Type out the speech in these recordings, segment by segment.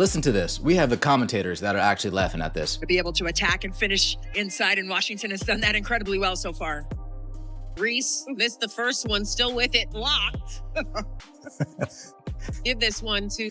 Listen to this. We have the commentators that are actually laughing at this. To be able to attack and finish inside, and Washington has done that incredibly well so far. Reese missed the first one, still with it locked. Give this one to...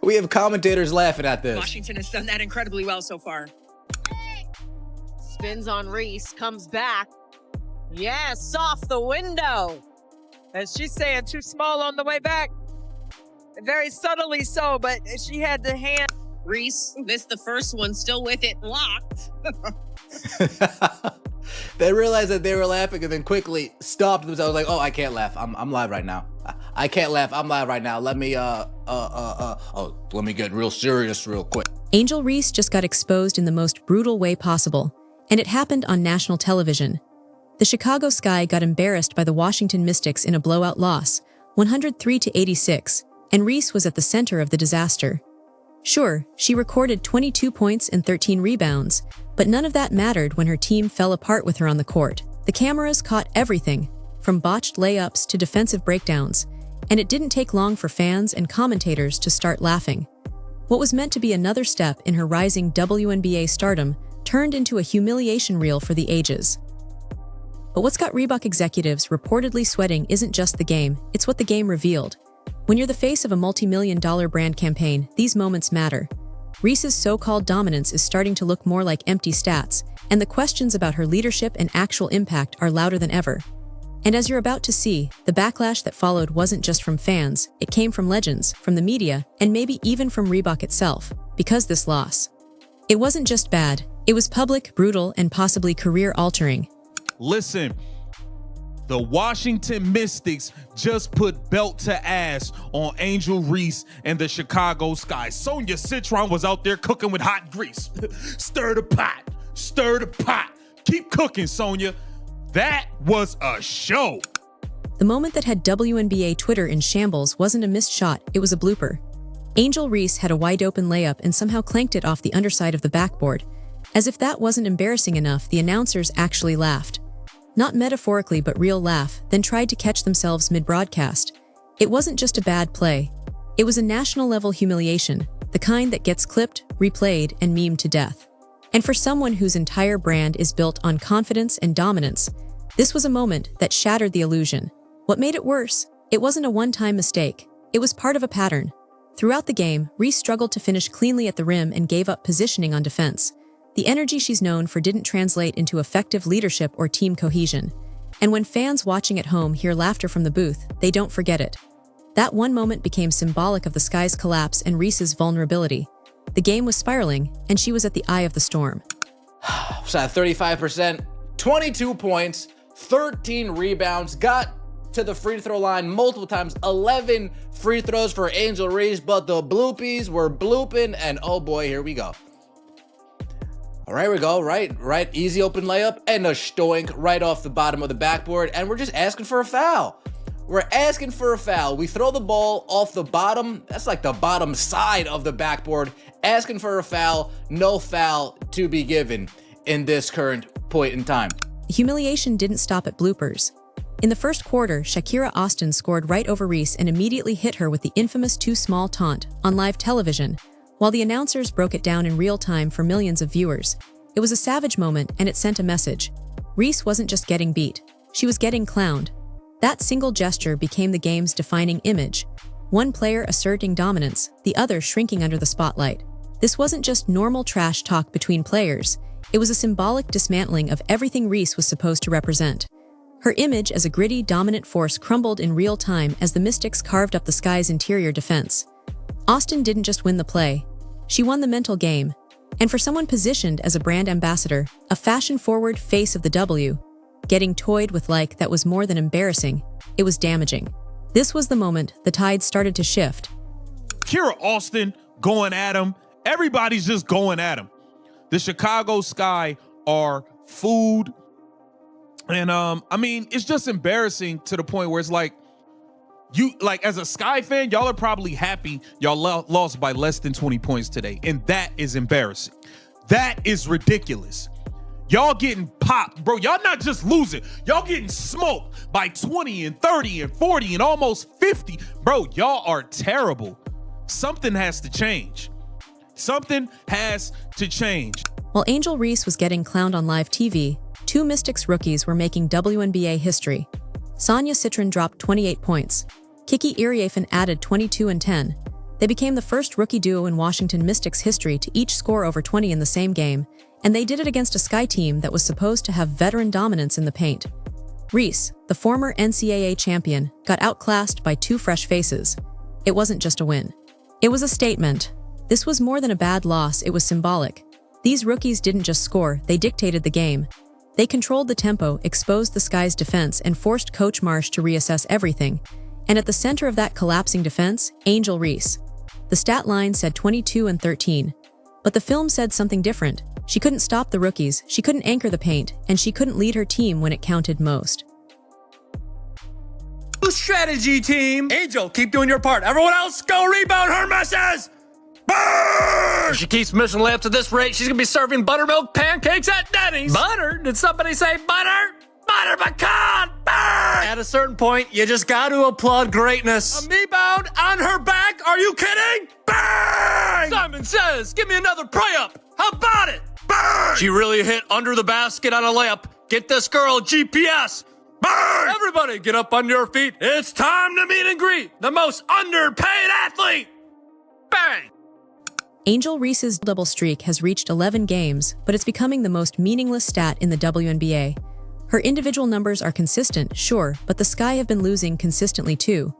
We have commentators laughing at this. Washington has done that incredibly well so far. Spins on Reese, comes back. Yes, off the window. As she's saying, too small on the way back. Very subtly so, but she had the hand. Reese missed the first one, still with it locked. They realized that they were laughing and then quickly stopped themselves like, oh, I can't laugh. I'm live right now. I can't laugh. I'm live right now. Let me let me get real serious real quick. Angel Reese just got exposed in the most brutal way possible, and it happened on national television. The Chicago Sky got embarrassed by the Washington Mystics in a blowout loss, 103-86, and Reese was at the center of the disaster. Sure, she recorded 22 points and 13 rebounds, but none of that mattered when her team fell apart with her on the court. The cameras caught everything, from botched layups to defensive breakdowns, and it didn't take long for fans and commentators to start laughing. What was meant to be another step in her rising WNBA stardom turned into a humiliation reel for the ages. But what's got Reebok executives reportedly sweating isn't just the game, it's what the game revealed. When you're the face of a multi-million-dollar brand campaign, these moments matter. Reese's so-called dominance is starting to look more like empty stats, and the questions about her leadership and actual impact are louder than ever. And as you're about to see, the backlash that followed wasn't just from fans, it came from legends, from the media, and maybe even from Reebok itself, because this loss. It wasn't just bad, it was public, brutal, and possibly career-altering. Listen, the Washington Mystics just put belt to ass on Angel Reese and the Chicago Sky. Sonia Citron was out there cooking with hot grease. Stir the pot, stir the pot. Keep cooking, Sonia. That was a show. The moment that had WNBA Twitter in shambles wasn't a missed shot, it was a blooper. Angel Reese had a wide-open layup and somehow clanked it off the underside of the backboard. As if that wasn't embarrassing enough, the announcers actually laughed. Not metaphorically, but real laugh, then tried to catch themselves mid-broadcast. It wasn't just a bad play. It was a national-level humiliation, the kind that gets clipped, replayed, and memed to death. And for someone whose entire brand is built on confidence and dominance, this was a moment that shattered the illusion. What made it worse? It wasn't a one-time mistake. It was part of a pattern. Throughout the game, Reese struggled to finish cleanly at the rim and gave up positioning on defense. The energy she's known for didn't translate into effective leadership or team cohesion. And when fans watching at home hear laughter from the booth, they don't forget it. That one moment became symbolic of the Sky's collapse and Reese's vulnerability. The game was spiraling, and she was at the eye of the storm. So at 35%, 22 points, 13 rebounds, got to the free throw line multiple times, 11 free throws for Angel Reese, but the bloopies were blooping, and oh boy, here we go. All right, we go, right, easy open layup, and a stoink right off the bottom of the backboard, and we're just asking for a foul. We're asking for a foul. We throw the ball off the bottom, that's like the bottom side of the backboard, asking for a foul, no foul to be given in this current point in time. The humiliation didn't stop at bloopers. In the first quarter, Shakira Austin scored right over Reese and immediately hit her with the infamous too small taunt on live television, while the announcers broke it down in real time for millions of viewers. It was a savage moment, and it sent a message. Reese wasn't just getting beat, she was getting clowned. That single gesture became the game's defining image. One player asserting dominance, the other shrinking under the spotlight. This wasn't just normal trash talk between players, it was a symbolic dismantling of everything Reese was supposed to represent. Her image as a gritty, dominant force crumbled in real time as the Mystics carved up the Sky's interior defense. Austin didn't just win the play, she won the mental game. And for someone positioned as a brand ambassador, a fashion-forward face of the W, getting toyed with like that was more than embarrassing, it was damaging. This was the moment the tide started to shift. Kira Austin going at him. Everybody's just going at him. The Chicago Sky are food. And I mean, it's just embarrassing to the point where it's like, you, like, as a Sky fan, y'all are probably happy y'all lost by less than 20 points today. And that is embarrassing. That is ridiculous. Y'all getting popped, bro. Y'all not just losing. Y'all getting smoked by 20 and 30 and 40 and almost 50. Bro, y'all are terrible. something has to change. Something has to change. While Angel Reese was getting clowned on live TV, two Mystics rookies were making WNBA history. Sonia Citron dropped 28 points. Kiki Iriafen added 22 and 10. They became the first rookie duo in Washington Mystics history to each score over 20 in the same game, and they did it against a Sky team that was supposed to have veteran dominance in the paint. Reese, the former NCAA champion, got outclassed by two fresh faces. It wasn't just a win. It was a statement. This was more than a bad loss, it was symbolic. These rookies didn't just score, they dictated the game. They controlled the tempo, exposed the Sky's defense, and forced Coach Marsh to reassess everything. And at the center of that collapsing defense, Angel Reese. The stat line said 22 and 13. But the film said something different. She couldn't stop the rookies, she couldn't anchor the paint, and she couldn't lead her team when it counted most. Strategy team. Angel, keep doing your part. Everyone else, go rebound her misses. Burn! If she keeps missing layups at this rate, she's gonna be serving buttermilk pancakes at Denny's. Butter? Did somebody say butter? Butter pecan! Burn! At a certain point, you just got to applaud greatness. A rebound on her back? Are you kidding? Bang! Simon says, give me another pray-up. How about it? Bang! She really hit under the basket on a layup. Get this girl GPS. Bang! Everybody get up on your feet. It's time to meet and greet the most underpaid athlete. Bang! Angel Reese's double streak has reached 11 games, but it's becoming the most meaningless stat in the WNBA. Her individual numbers are consistent, sure, but the Sky have been losing consistently too.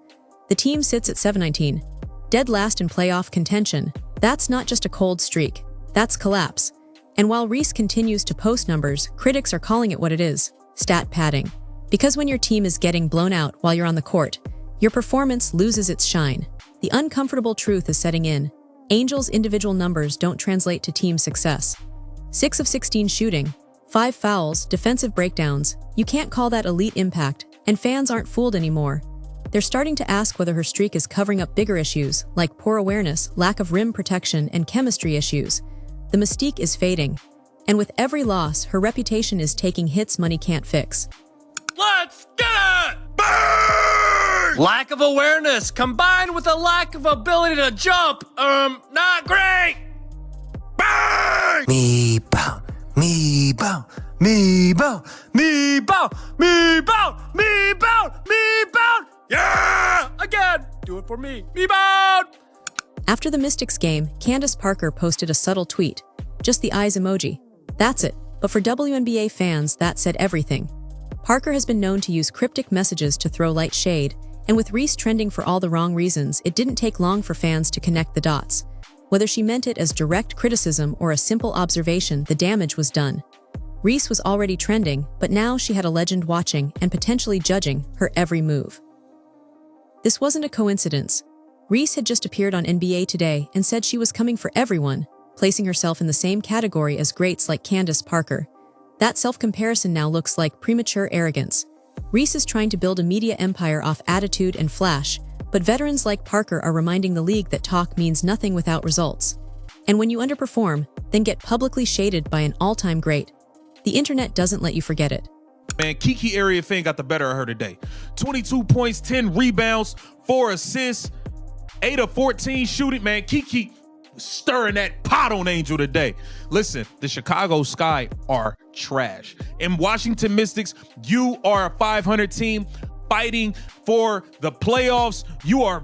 The team sits at 7-19, dead last in playoff contention. That's not just a cold streak, that's collapse. And while Reese continues to post numbers, critics are calling it what it is, stat padding. Because when your team is getting blown out while you're on the court, your performance loses its shine. The uncomfortable truth is setting in. Angel's individual numbers don't translate to team success. 6 of 16 shooting, 5 fouls, defensive breakdowns. You can't call that elite impact, and fans aren't fooled anymore. They're starting to ask whether her streak is covering up bigger issues, like poor awareness, lack of rim protection, and chemistry issues. The mystique is fading, and with every loss, her reputation is taking hits money can't fix. Let's get it! Burn! Lack of awareness combined with a lack of ability to jump. Not great. Burn! Me bow, me bow, me bow, me bow, me bow, me bow, me bow. Yeah! Again, do it for me. Me bow. After the Mystics game, Candace Parker posted a subtle tweet. Just the eyes emoji. That's it. But for WNBA fans, that said everything. Parker has been known to use cryptic messages to throw light shade, and with Reese trending for all the wrong reasons, it didn't take long for fans to connect the dots. Whether she meant it as direct criticism or a simple observation, the damage was done. Reese was already trending, but now she had a legend watching and potentially judging her every move. This wasn't a coincidence. Reese had just appeared on NBA Today and said she was coming for everyone, placing herself in the same category as greats like Candace Parker. That self-comparison now looks like premature arrogance. Reese is trying to build a media empire off attitude and flash, but veterans like Parker are reminding the league that talk means nothing without results. And when you underperform, then get publicly shaded by an all-time great, the internet doesn't let you forget it. Man, Kiki Iriafen got the better of her today. 22 points, 10 rebounds, 4 assists, 8 of 14 shooting. Man, Kiki stirring that pot on Angel today. Listen, the Chicago Sky are trash. In Washington Mystics, you are a 500 team fighting for the playoffs. You are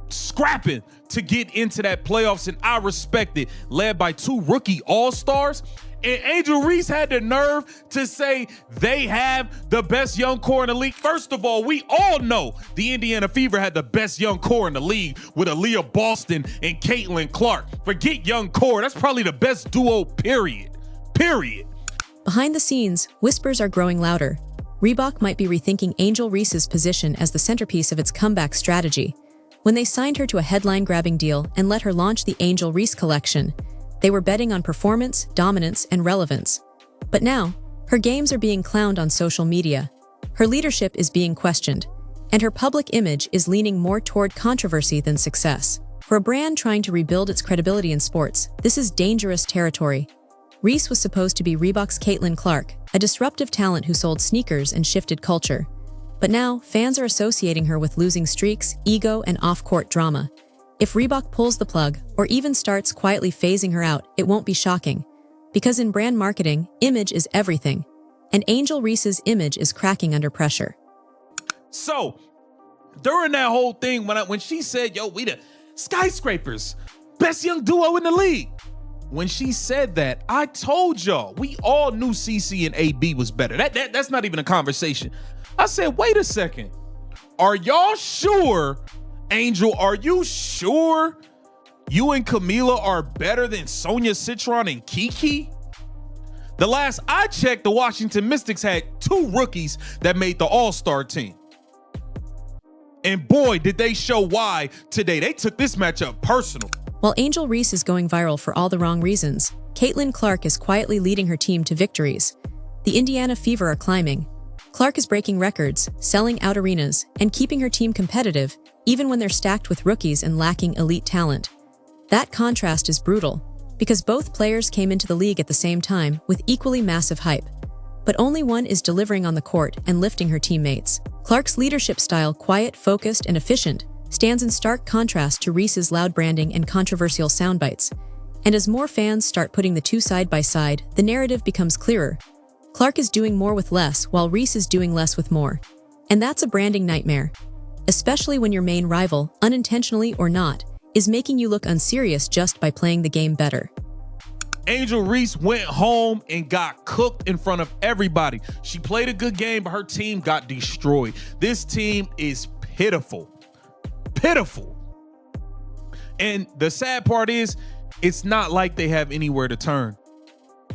scrapping to get into that playoffs, and I respect it. Led by 2 rookie all-stars. And Angel Reese had the nerve to say they have the best young core in the league. First of all, we all know the Indiana Fever had the best young core in the league with Aaliyah Boston and Caitlin Clark. Forget young core. That's probably the best duo, period. Period. Behind the scenes, whispers are growing louder. Reebok might be rethinking Angel Reese's position as the centerpiece of its comeback strategy. When they signed her to a headline-grabbing deal and let her launch the Angel Reese collection, they were betting on performance, dominance, and relevance. But now, her games are being clowned on social media. Her leadership is being questioned, and her public image is leaning more toward controversy than success. For a brand trying to rebuild its credibility in sports, this is dangerous territory. Reese was supposed to be Reebok's Caitlin Clark, a disruptive talent who sold sneakers and shifted culture. But now, fans are associating her with losing streaks, ego, and off-court drama. If Reebok pulls the plug or even starts quietly phasing her out, it won't be shocking. Because in brand marketing, image is everything. And Angel Reese's image is cracking under pressure. So, during that whole thing, when she said, yo, we the skyscrapers, best young duo in the league. When she said that, I told y'all, we all knew CC and AB was better. That's not even a conversation. I said, wait a second. Are y'all sure, Angel, are you sure you and Camila are better than Sonia Citron and Kiki? The last I checked, the Washington Mystics had 2 rookies that made the All-Star team. And boy, did they show why today. They took this matchup personal. While Angel Reese is going viral for all the wrong reasons, Caitlin Clark is quietly leading her team to victories. The Indiana Fever are climbing. Clark is breaking records, selling out arenas, and keeping her team competitive, even when they're stacked with rookies and lacking elite talent. That contrast is brutal, because both players came into the league at the same time with equally massive hype. But only one is delivering on the court and lifting her teammates. Clark's leadership style, quiet, focused, and efficient, stands in stark contrast to Reese's loud branding and controversial soundbites. And as more fans start putting the two side by side, the narrative becomes clearer. Clark is doing more with less, while Reese is doing less with more. And that's a branding nightmare. Especially when your main rival, unintentionally or not, is making you look unserious just by playing the game better. Angel Reese went home and got cooked in front of everybody. She played a good game, but her team got destroyed. This team is pitiful. Pitiful. And the sad part is, it's not like they have anywhere to turn.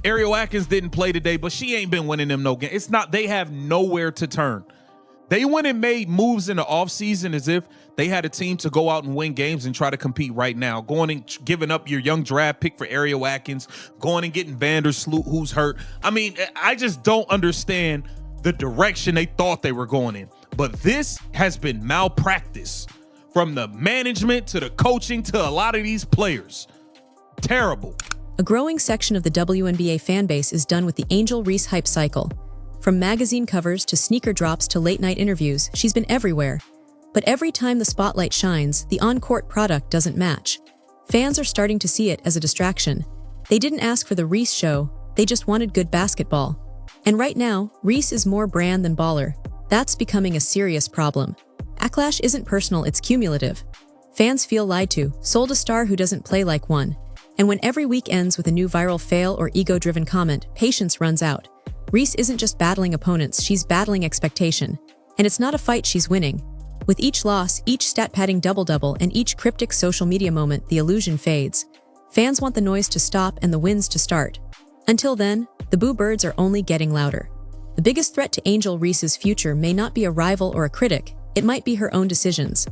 Ariel Atkins didn't play today, but she ain't been winning them no game. It's not, they have nowhere to turn. They went and made moves in the offseason as if they had a team to go out and win games and try to compete right now. Going and giving up your young draft pick for Ariel Atkins, going and getting Vandersloot, who's hurt. I mean, I just don't understand the direction they thought they were going in. But this has been malpractice. From the management to the coaching to a lot of these players. Terrible. A growing section of the WNBA fanbase is done with the Angel Reese hype cycle. From magazine covers to sneaker drops to late-night interviews, she's been everywhere. But every time the spotlight shines, the on-court product doesn't match. Fans are starting to see it as a distraction. They didn't ask for the Reese show, they just wanted good basketball. And right now, Reese is more brand than baller. That's becoming a serious problem. Backlash isn't personal, it's cumulative. Fans feel lied to, sold a star who doesn't play like one. And when every week ends with a new viral fail or ego-driven comment, patience runs out. Reese isn't just battling opponents, she's battling expectation. And it's not a fight she's winning. With each loss, each stat-padding double-double, and each cryptic social media moment, the illusion fades. Fans want the noise to stop and the wins to start. Until then, the boo birds are only getting louder. The biggest threat to Angel Reese's future may not be a rival or a critic, it might be her own decisions.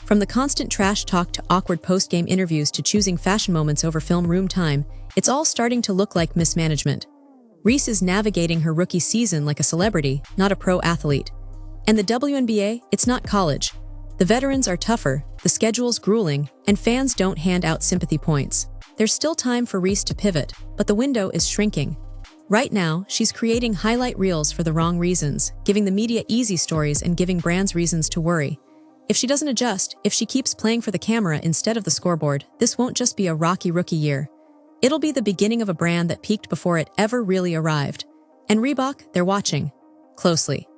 From the constant trash talk to awkward post-game interviews to choosing fashion moments over film room time, it's all starting to look like mismanagement. Reese is navigating her rookie season like a celebrity, not a pro athlete. And the WNBA, it's not college. The veterans are tougher, the schedule's grueling, and fans don't hand out sympathy points. There's still time for Reese to pivot, but the window is shrinking. Right now, she's creating highlight reels for the wrong reasons, giving the media easy stories and giving brands reasons to worry. If she doesn't adjust, if she keeps playing for the camera instead of the scoreboard, this won't just be a rocky rookie year. It'll be the beginning of a brand that peaked before it ever really arrived. And Reebok, they're watching closely.